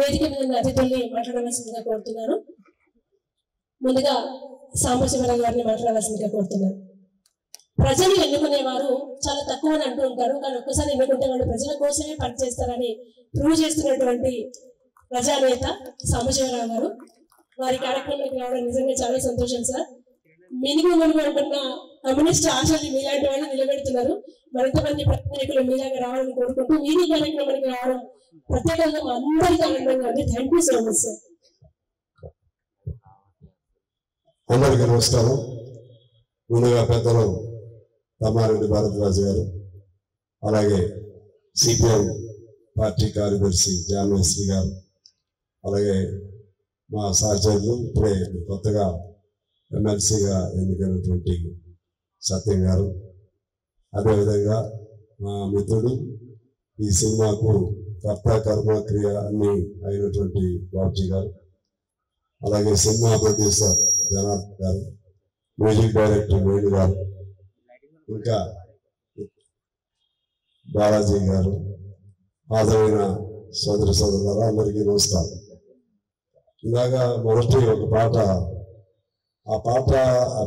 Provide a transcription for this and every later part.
వేదిక మీద అతిథుల్ని మాట్లాడవలసిందిగా కోరుతున్నాను. ముందుగా సాంబశివరావు గారిని మాట్లాడాల్సిందిగా కోరుతున్నాను. ప్రజలు ఎన్నుకునేవారు చాలా తక్కువ అని అంటూ ఉంటారు, కానీ ఒక్కసారి ఎన్నుకుంటే వాళ్ళు ప్రజల కోసమే పనిచేస్తారని ప్రూవ్ చేస్తున్నటువంటి ప్రజానేత సాంబశివరావు గారు. వారి కార్యక్రమానికి రావడం నిజంగా చాలా సంతోషం సార్. మినిమం అంటున్న కమ్యూనిస్ట్ ఆశల్ని మీలాంటి వాళ్ళు నిలబెడుతున్నారు. మరింతమంది నాయకులు మీలాగా రావాలని కోరుకుంటూ వీరి కార్యక్రమానికి రావడం ప్రత్యేకంగా మా అందరికీ ఆనందంగా ఉంది. Thank you so much sir. అందరికీ నమస్కారం. ముందుగా పెద్దలు తమ్మారెడ్డి భారద్వాజ్ గారు, అలాగే సిపిఎం పార్టీ కార్యదర్శి జాన్వేశ్వరి గారు, అలాగే మా సహచరులు ఇప్పుడే కొత్తగా ఎమ్మెల్సీగా ఎన్నికైనటువంటి సత్యం గారు, అదేవిధంగా మా మిత్రుడు ఈ సినిమాకు కర్త కర్మ క్రియ అన్ని అయినటువంటి బాబ్జీ గారు, అలాగే సినిమా ప్రొడ్యూసర్ జనార్దన్ గారు, మ్యూజిక్ డైరెక్టర్ వేణు గారు, ఇంకా బాలాజీ గారు, హాజరైన సోదర సోదరులారా అందరికీ నమస్కారం. ఇలాగా మొదటి ఒక పాట, ఆ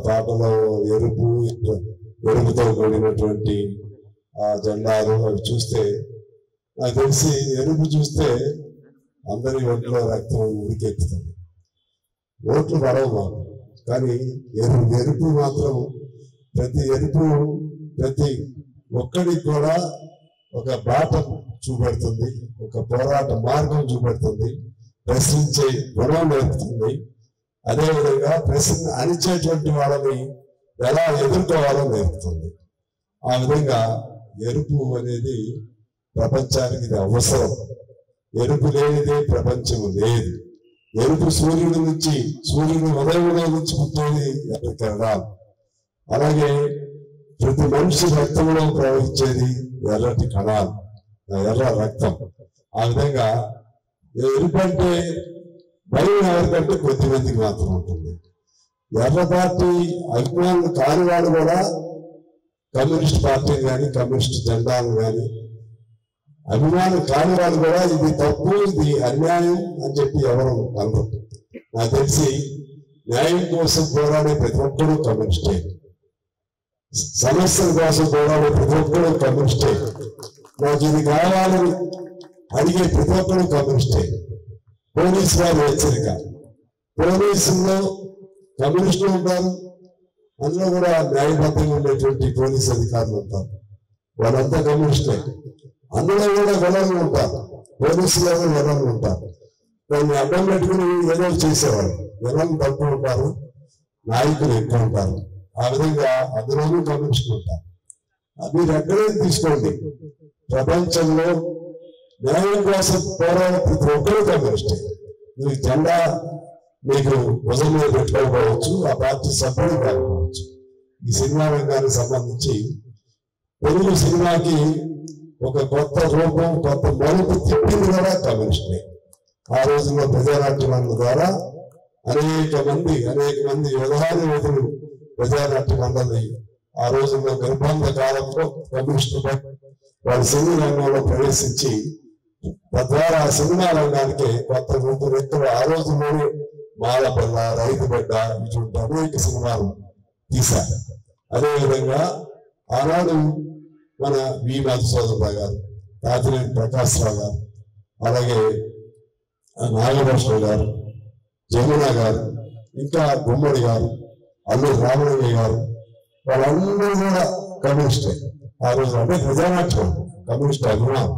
పాటలో ఎరుపుతో కూడినటువంటి ఆ జెండాలు అవి చూస్తే నాకు తెలిసి ఎరుపు చూస్తే అందరి ఒంట్లో రక్తం ఉడికెత్తుతుంది. ఓట్లు పడవు మాకు, కానీ ఎరుపు మాత్రం ప్రతి ఒక్కడికి కూడా ఒక బాట చూపెడుతుంది, ఒక పోరాట మార్గం చూపెడుతుంది, ప్రశ్నించే గుణం నేర్పుతుంది. అదేవిధంగా ప్రశ్న అనిచేటువంటి వాళ్ళని ఎలా ఎదుర్కోవాలో నేర్పుతుంది. ఆ విధంగా ఎరుపు అనేది ప్రపంచానికి ఇది అవసరం. ఎరుపు లేనిదే ప్రపంచం లేదు. ఎరుపు సూర్యుడి ఉదయంలో నుంచి పుట్టేది ఎర్రకిరణాలు. అలాగే ప్రతి మనిషి రక్తంలో ప్రవహించేది ఎర్రటి కణాలు, ఎర్ర రక్తం. ఆ విధంగా ఎరుపు అంటే భయం ఎవరికంటే కొద్దిమందికి మాత్రం ఉంటుంది. ఎర్ర పార్టీ అభిమానులు కాని వాళ్ళు కూడా కమ్యూనిస్ట్ పార్టీని కానీ కమ్యూనిస్ట్ జెండాను కానీ అభిమానులు కాని వాళ్ళు కూడా ఇది తప్పు, ఇది అన్యాయం అని చెప్పి ఎవరు అనరు. నాకు తెలిసి న్యాయం కోసం పోరాడే ప్రతి ఒక్కరూ కమ్యూనిస్టే, సమస్యల కోసం పోరాడే ప్రతి ఒక్కరూ కమ్యూనిస్టే, నాకు ఇది కావాలని అడిగే ప్రతి ఒక్కరూ కమ్యూనిస్టే. పోలీసు వారి హెచ్చరిక, పోలీసుల్లో కమ్యూనిస్టులు ఉంటారు, అందులో కూడా న్యాయబద్ధంగా ఉండేటువంటి పోలీసు అధికారులు ఉంటారు, వాళ్ళంతా కమ్యూనిస్టే. అందులో కూడా విలన్లు ఉంటారు, పోలీసులో విలన్లు ఉంటారు. దాన్ని అడ్డం పెట్టుకుని ఏదో చేసేవాళ్ళు విలన్లు తక్కువ ఉంటారు, నాయకులు ఎక్కువ ఉంటారు. ఆ విధంగా అందులోనూ కమ్యూనిస్టులు ఉంటారు. మీరు ఎక్కడే తీసుకోండి, ప్రపంచంలో న్యాయం కోసం పోరాడే ప్రతి ఒక్కరూ కమ్యూనిస్టే. మీకు జెండా మీకు భుజం మీద పెట్టుకోకపోవచ్చు, ఆ పార్టీ సభ్యుడు కాకపోవచ్చు. ఈ సినిమా రంగానికి సంబంధించి తెలుగు సినిమాకి ఒక కొత్త రూపం, కొత్త మలుపు తిప్పింది కూడా కమ్యూనిస్టే. ఆ రోజుల్లో ప్రజానాట్యమన్న ద్వారా అనేక మంది యోధానులు ప్రజానాట్యమండలి ఆ రోజుల్లో నిర్బంధ కాలంలో కమ్యూనిస్టు వాళ్ళ సినీ రంగంలో ప్రవేశించి తద్వారా ఆ సినిమా రంగానికి కొత్త రూపురేఖలు ఆ రోజుల్లోనే మాలపల్ల, రైతు బిడ్డ ఇటువంటి అనేక సినిమాలు తీశారు. అదేవిధంగా ఆనాడు మన వి మధుసూదనరావు గారు, తాతినేని ప్రకాశ్రావు గారు, అలాగే నాగభూషణ గారు, జమున గారు, ఇంకా గుమ్మడి గారు, అల్లూరి రామలింగయ్య గారు, వాళ్ళందరూ కూడా కమ్యూనిస్టే. ఆ రోజు అంటే ప్రజానాట్యం కమ్యూనిస్ట్ అభిమానం.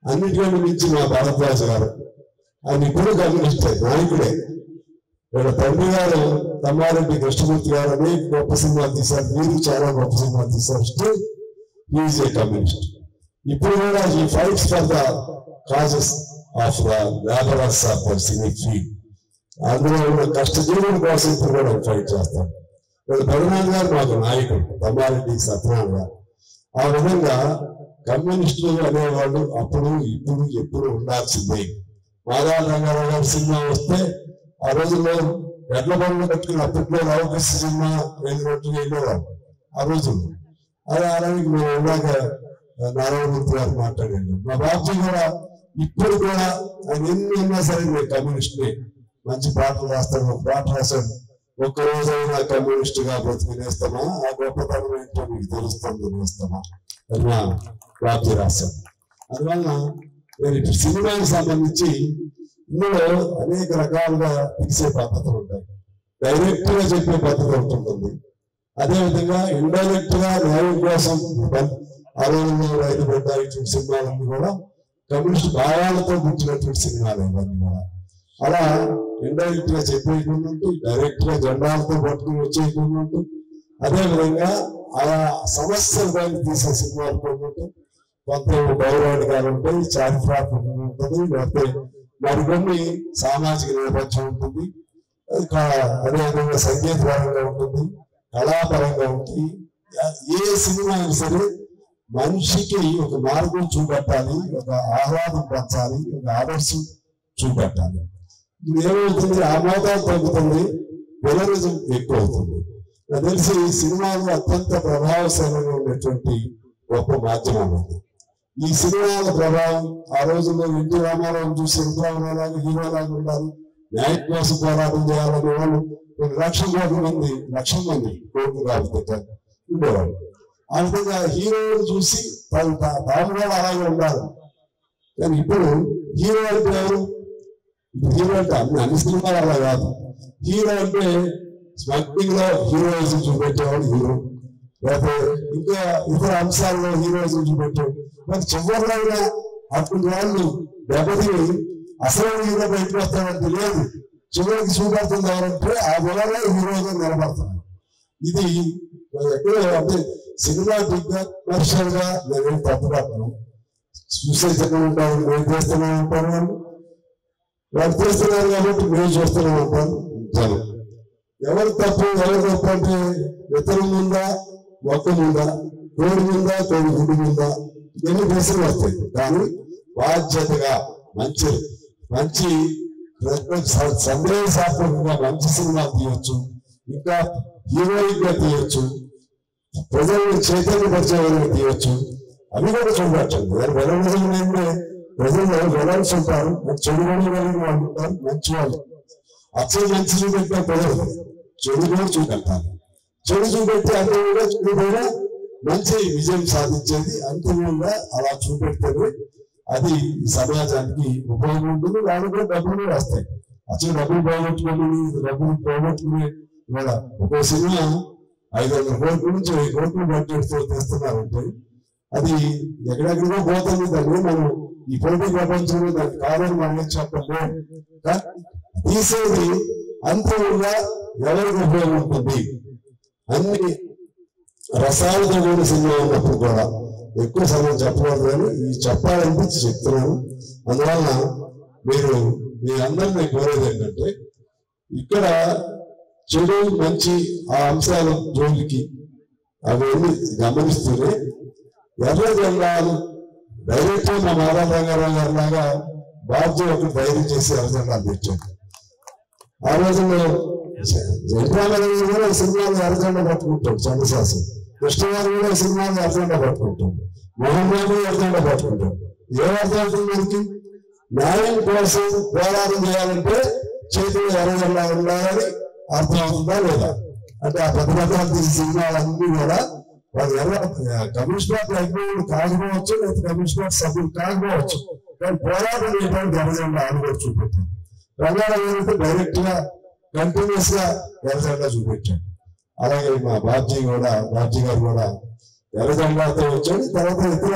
అన్నిటికంటే మించి మా భారద్వాజ్ గారు, ఆయన ఇప్పుడు కమ్యూనిస్టే, నాయకుడే. వీళ్ళ తండ్రి గారు తమ్మారెడ్డి కృష్ణమూర్తి గారు అనేక గొప్ప సినిమాలు తీశారు, మీరు చాలా గొప్ప సినిమాలు తీశారు. Still he is a communist. ఇప్పుడు కూడా ఈ fights for the causes of the labourers of the civic field. అందులో ఉన్న కష్టజీవుల కోసం ఇప్పుడు కూడా ఫైట్ చేస్తాం. వీళ్ళ పెదనాన్న గారు మాకు నాయకుడు, తమ్మారెడ్డి సత్యనారాయణ గారు. ఆ విధంగా కమ్యూనిస్టులు అనేవాళ్ళు అప్పుడు ఇప్పుడు ఎప్పుడు ఉండాల్సిందే. మాధవ రంగారావు గారి సినిమా వస్తే ఆ రోజుల్లో ఎడ్ల బండ్లు కట్టుకుని అప్పట్లో రామకృష్ణ సినిమా వెళ్ళినట్టుగా వెళ్ళేవాళ్ళు ఆ రోజుల్లో. అదే అలాగే మేము ఇందాక నారాయణమూర్తి గారు మాట్లాడాడు. మా బాబు కూడా ఇప్పుడు కూడా ఆయన ఎన్ని ఉన్నా సరే నేను కమ్యూనిస్ట్ని, మంచి పాటలు రాస్తాను, ఒక పాట రాశాడు, ఒక్కరోజైనా కమ్యూనిస్టుగా బ్రతికినేస్తామా, ఆ గొప్పతనం ఏంటో మీకు తెలుస్తుంది నేస్తామా అని నా వాక్య రాశాను. అందువలన నేను ఇప్పుడు సినిమాకి సంబంధించి ఇందులో అనేక రకాలుగా తీసే పద్ధతులు ఉంటాయి. డైరెక్ట్ గా చెప్పే పద్ధతి ఉంటుంది, అదేవిధంగా ఇండైరెక్ట్ గా న్యాయం కోసం ఆరోగ్యంలో రైతు బిడ్డ ఇటువంటి సినిమాలన్నీ కూడా కమ్యూనిస్ట్ భావాలతో పుట్టినటువంటి సినిమాలు ఇవన్నీ కూడా. అలా ఇండైరెక్ట్ గా చెప్పేయకుండా ఉంటూ, డైరెక్ట్ గా జెండాలతో పట్టుకుని వచ్చేయకుండా ఉంటూ, అదేవిధంగా ఆయా సమస్యల పైన తీసే సినిమాలు కొనుంటూ, కొంత పౌరాణికాలు ఉంటాయి, చారిత్రాత్మకంగా ఉంటుంది, లేకపోతే మరికొన్ని సామాజిక నేపథ్యం ఉంటుంది, అదేవిధంగా సంగీతపరంగా ఉంటుంది, కళాపరంగా ఉంటుంది. ఏ సినిమా అయినా సరే మనిషికి ఒక మార్గం చూపెట్టాలి, ఒక ఆహ్లాదం పెంచాలి, ఒక ఆదర్శం చూపెట్టాలి. ఇది ఏమవుతుంది, ఆ మోతాదు తగ్గుతుంది, విలనిజం ఎక్కువ అవుతుంది. నాకు తెలిసి ఈ సినిమాలు అత్యంత ప్రభావశాలిగా ఉండేటువంటి గొప్ప మాధ్యమం అది. ఈ సినిమాల ప్రభావం ఆ రోజుల్లో ఎన్టీ రామారావు చూసి రామారావు హీరోలాగా ఉండాలి, న్యాయం కోసం పోరాటం చేయాలనే వాళ్ళు కొన్ని లక్షల మంది కోర్టు కాబట్టి ఉండేవాళ్ళు. ఆ విధంగా హీరోని చూసి తాము కూడా అలాగే ఉండాలి. కానీ ఇప్పుడు హీరో అంటే ఎవరు? హీరో అంటే అన్ని సినిమాలు అలా కాదు. హీరో అంటే స్మగ్లింగ్ లో హీరోయిజం చూపెట్టేవాడు హీరో, లేకపోతే ఇంకా ఇతర అంశాల్లో హీరోయిజం చూపెట్టాడు. మరి చివరిలో అప్పుడు వాళ్ళు దెబ్బతి అసలు హీరో బయటకు వస్తాడంటే లేదు, చివరికి చూపెడుతుంది ఎవరంటే ఆ విధంగా హీరోగా నిలబడుతున్నాడు. ఇది ఎక్కడో అంటే సినిమా కమర్షియల్ గా నేను తప్పుపడతాను, చూసే ఉంటాను, నేను చేస్తూనే ఉంటాను, వాళ్ళు చేస్తున్నారు కాబట్టి నేను చూస్తూనే ఉంటాను. జనం ఎవరు తప్పు అంటే ఇతరుల ముందా, మొక్క ముందా, తోడు ముందా, తోడు గుడి ముందా, ఇవన్నీ ప్రశ్నలు వస్తాయి. కానీ బాధ్యతగా మంచి సందేశాత్మకంగా మంచి సినిమా తీయొచ్చు, ఇంకా హీరోయిక్ గా తీయొచ్చు, ప్రజలను చైతన్యపరిచే విధంగా తీయొచ్చు, అవి కూడా చూడొచ్చండి. దాని విలనిజం ఏంటంటే ప్రజల్లో విలన్స్ ఉంటారు, చెడు కలిగిన వాళ్ళు ఉంటారు, మంచి వాళ్ళు. అసలు మంచి చూపెట్టినా కుదరదు, చెడు కూడా చూపెట్టాలి. చెడు చూపెట్టి అంతిమంగా చెడుపైన మంచి విజయం సాధించేది అంతిమంగా అలా చూపెడితేనే అది సమాజానికి ఉపయోగం ఉంటుంది. దాని కూడా డబ్బులు వస్తాయి. అసలు డబ్బులు పోగొట్టుకునే ఇవాళ ఒక్కో సినిమా 500 కోట్ల నుంచి 1000 కోట్లు బడ్జెట్ తో తెస్తున్నారంటే అది ఎక్కడెక్కడికో పోతుంది. దాన్ని మనం ఈ పోటీ ప్రపంచంలో దానికి కాదని మనం చెప్పలేము. తీసేది అంతిమంగా ఎవరికి ఉపయోగం ఉంటుంది? అన్ని రసాలతో కూడిన సినిమా ఉన్నప్పుడు కూడా ఎక్కువ సమయం చెప్పకూడదు, కానీ ఈ చెప్పాలనిపించి చెప్తున్నాను. అందువల్ల మీ అందరినీ కోరేది ఏంటంటే, ఇక్కడ చెడు మంచి ఆ అంశాల జోలికి అవన్నీ గమనిస్తూనే ఎర్ర జెండాలు డైరెక్ట్ మా మాధవ రంగారావు గారి లాగా బాధ్యత ఒకటి ధైర్యం చేసి ఎర్ర జెండాలు తెచ్చాడు. ఆ రోజుల్లో జయరామరావు కూడా సినిమాలు ఎర్ర జెండా పట్టుకుంటాడు, చంద్రశాసనం కృష్ణగారు కూడా సినిమాలు ఎర్ర జెండా పట్టుకుంటాడు, మోహన్ బాబు ఎర్ర జెండా పట్టుకుంటాడు. ఏమర్థమవుతుంది? న్యాయం కోసం పోరాటం చేయాలంటే చేతులు ఎర్ర జెండా ఉండాలని అర్థమవుతుందా లేదా? అంటే ఆ పెద్ద సినిమాలన్నీ కూడా వాళ్ళు కమ్యూనిస్ట్ పార్టీ అభిమానులు కాకపోవచ్చు, లేదా కమ్యూనిస్ట్ పార్టీ సభ్యులు కాకపోవచ్చు, కానీ పోరాటం చేయడానికి ఎర్ర జెండా ఆనుకోవచ్చు చూపెట్టారు. రంగారావు గారు డైరెక్ట్ గా కంటిన్యూస్ గా ఎర్ర జెండా చూపెట్టాడు. అలాగే మా బాబ్జీ గారు కూడా ఎర్ర జెండాతో వచ్చాడు. తర్వాత ఇతర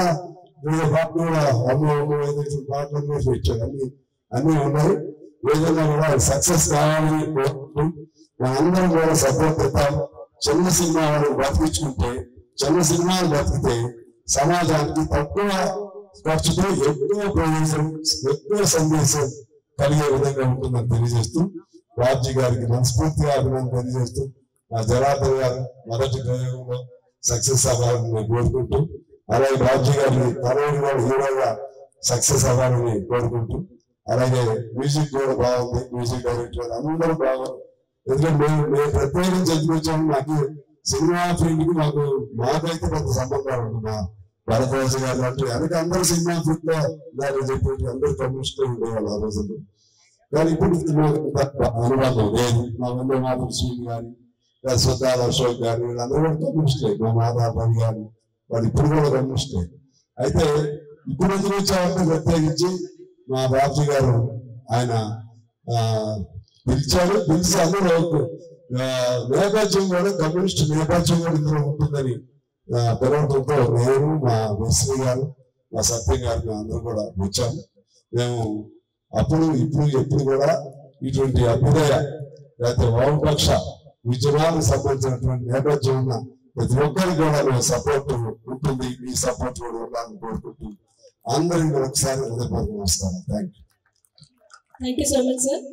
పాటలు కూడా పాటలు పెట్టాడు. అన్ని ఉన్నాయి. ఏదైనా కూడా సక్సెస్ కావాలని కోరుకుంటూ మనందరం కూడా సపోర్ట్ ఇద్దాం. చిన్న సినిమా బతికించుకుంటే, చిన్న సినిమాలు బతికితే సమాజానికి తక్కువ ఖర్చుతో ఎక్కువ ప్రయోజనం, ఎక్కువ సందేశం కలిగే విధంగా ఉంటుందని తెలియజేస్తూ, బాబ్జీ గారికి మనస్ఫూర్తిగా అభినందన తెలియజేస్తూ, మా జనార్దన్ గారు మొదటి ప్రయోగంలో సక్సెస్ అవ్వాలని కోరుకుంటూ, అలాగే బాబ్జీ గారిని తనని కూడా హీరోగా సక్సెస్ అవ్వాలని కోరుకుంటూ, అలాగే మ్యూజిక్ కూడా బాగుంది, మ్యూజిక్ డైరెక్టర్ అందరూ బాగుంది. ఎందుకంటే మేము ప్రత్యేకం చదివించాము. నాకు సినిమా ఫీల్డ్ కి మాకైతే పెద్ద సంబంధాలు ఉంటుంది. భరద్వాజ గారు అంటే వెనక అందరూ సినిమా ఫీల్డ్ లో దాన్ని చెప్పి అందరూ కమ్యూనిస్ట్ ఉండేవాళ్ళు ఆ రోజుల్లో. కానీ ఇప్పుడు అనుబంధం లేదు. మా ముందు మాధవ శ్రీని గారి సుద్దాల అశోక్ గారు వీళ్ళందరూ కూడా కమ్యూనిస్టే. మా మాధవరావు గారు వాళ్ళు ఇప్పుడు కూడా కమ్యూనిస్టే. అయితే ఇప్పుడు ఎందుకు వచ్చామంటే ప్రత్యేకించి మా బాబుజీ గారు ఆయన పిలిచాడు. పిలిచి అందరూ నేపథ్యం కూడా కమ్యూనిస్ట్ నేపథ్యం కూడా ఇందులో ఉంటుందని పిలవడంతో నేను మా వెస్లీ గారు మా సత్యం గారు అందరూ కూడా వచ్చాము. మేము అప్పుడు ఇప్పుడు ఎప్పుడు కూడా ఇటువంటి అభ్యుదయ లేకపోతే వామపక్ష ఉద్యమాలకు సంబంధించినటువంటి నేపథ్యం ఉన్న ప్రతి ఒక్కరికి కూడా సపోర్ట్ ఉంటుంది. మీ సపోర్ట్ కూడా ఉండాలని కోరుకుంటూ అందరికీ ఒకసారి హృదయపూర్వక నమస్కారం. Thank you so much sir.